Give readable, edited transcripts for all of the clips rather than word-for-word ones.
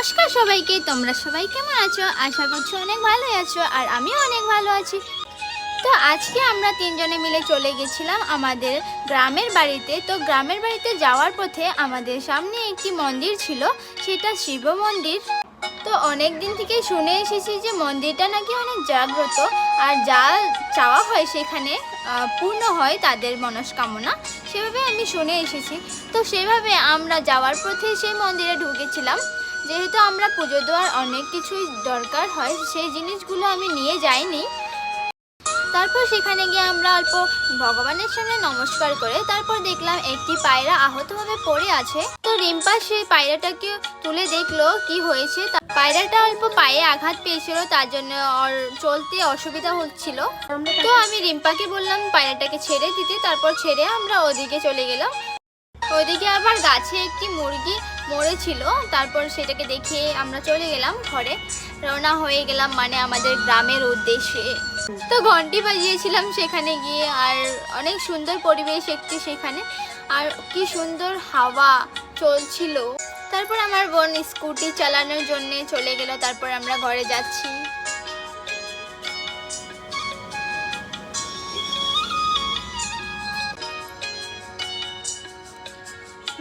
নমস্কার সবাইকে, তোমরা সবাই কেমন আছো? আশা করছি অনেক ভালোই আছো, আর আমিও অনেক ভালো আছি। তো আজকে আমরা তিনজনে মিলে চলে গেছিলাম আমাদের গ্রামের বাড়িতে। তো গ্রামের বাড়িতে যাওয়ার পথে আমাদের সামনে একটি মন্দির ছিল, সেটা শিব মন্দির। তো অনেক দিন থেকে শুনে এসেছি যে মন্দিরটা নাকি অনেক জাগ্রত, আর যা চাওয়া হয় সেখানে পূর্ণ হয় তাদের মনস্কামনা, সেভাবে আমি শুনে এসেছি। তো সেভাবে আমরা যাওয়ার পথে সেই মন্দিরে ঢুকেছিলাম। যেহেতু আমরা পুজো দেওয়ার অনেক কিছুই দরকার হয়, সেই জিনিসগুলো আমি নিয়ে যাইনি। তারপর সেখানে গিয়ে আমরা অল্প ভগবানের সামনে নমস্কার করে তারপর দেখলাম একটি পায়রা আহতভাবে পড়ে আছে। তো রিম্পা সেই পায়রাটাকে তুলে দেখলো কি হয়েছে। পায়রাটা অল্প পায়ে আঘাত পেয়েছিল, তার জন্য ওর চলতে অসুবিধা হচ্ছিল। তো আমি রিম্পাকে বললাম পায়রাটাকে ছেড়ে দিতে, তারপর ছেড়ে আমরা ওদিকে চলে গেলাম। ওইদিকে আবার গাছে একটি মুরগি মরেছিল, তারপর সেটাকে দেখে আমরা চলে গেলাম ঘরে, রওনা হয়ে গেলাম মানে আমাদের গ্রামের উদ্দেশ্যে। তো ঘন্টি বাজিয়েছিলাম সেখানে গিয়ে, আর অনেক সুন্দর পরিবেশ একটি সেখানে, আর কি সুন্দর হাওয়া চলছিল। তারপর আমার বোন স্কুটি চালানোর জন্য চলে গেল, তারপর আমরা ঘরে যাচ্ছি।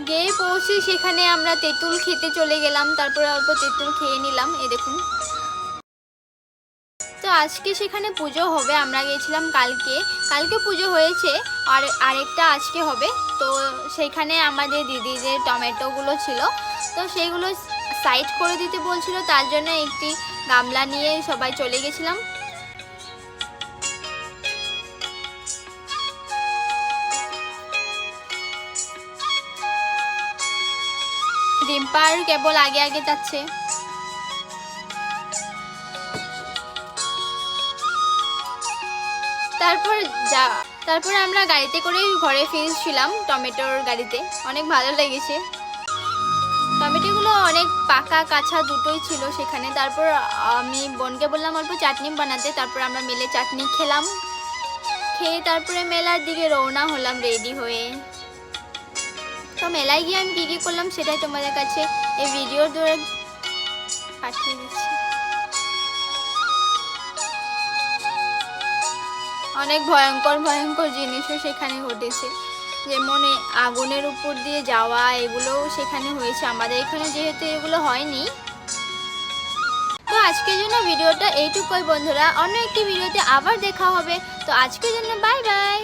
গিয়ে পৌঁছে সেখানে আমরা তেঁতুল খেতে চলে গেলাম, তারপরে অল্প তেঁতুল খেয়ে নিলাম। এই দেখুন। তো আজকে সেখানে পুজো হবে, আমরা গিয়েছিলাম কালকে পুজো হয়েছে, আর আরেকটা আজকে হবে। তো সেখানে আমাদের দিদিদের টমেটোগুলো ছিল, তো সেইগুলো সাইড করে দিতে বলছিল, তার জন্য একটি গামলা নিয়ে সবাই চলে গেছিলাম। রিম্পার কেবল আগে আগে যাচ্ছে। তারপর আমরা গাড়িতে করে ঘরে ফিরছিলাম, টমেটোর গাড়িতে। অনেক ভালো লেগেছে, টমেটোগুলো অনেক পাকা কাঁচা দুটোই ছিল সেখানে। তারপর আমি বোনকে বললাম অল্প চাটনি বানাতে, তারপর আমরা মিলে চাটনি খেলাম। খেয়ে তারপরে মেলার দিকে রওনা হলাম রেডি হয়ে। তো মেলায় গিয়ে আমি কী করলাম সেটাই তোমাদের কাছে এই ভিডিওর দ্বারা পাঠিয়ে দিচ্ছি। অনেক ভয়ঙ্কর ভয়ঙ্কর জিনিসও সেখানে ঘটেছে, যেমন আগুনের উপর দিয়ে যাওয়া, এগুলোও সেখানে হয়েছে। আমাদের এখানে যেহেতু এগুলো হয়নি। তো আজকের জন্য ভিডিওটা এইটুকুই বন্ধুরা, অন্য একটি ভিডিওতে আবার দেখা হবে। তো আজকের জন্য বাই বাই।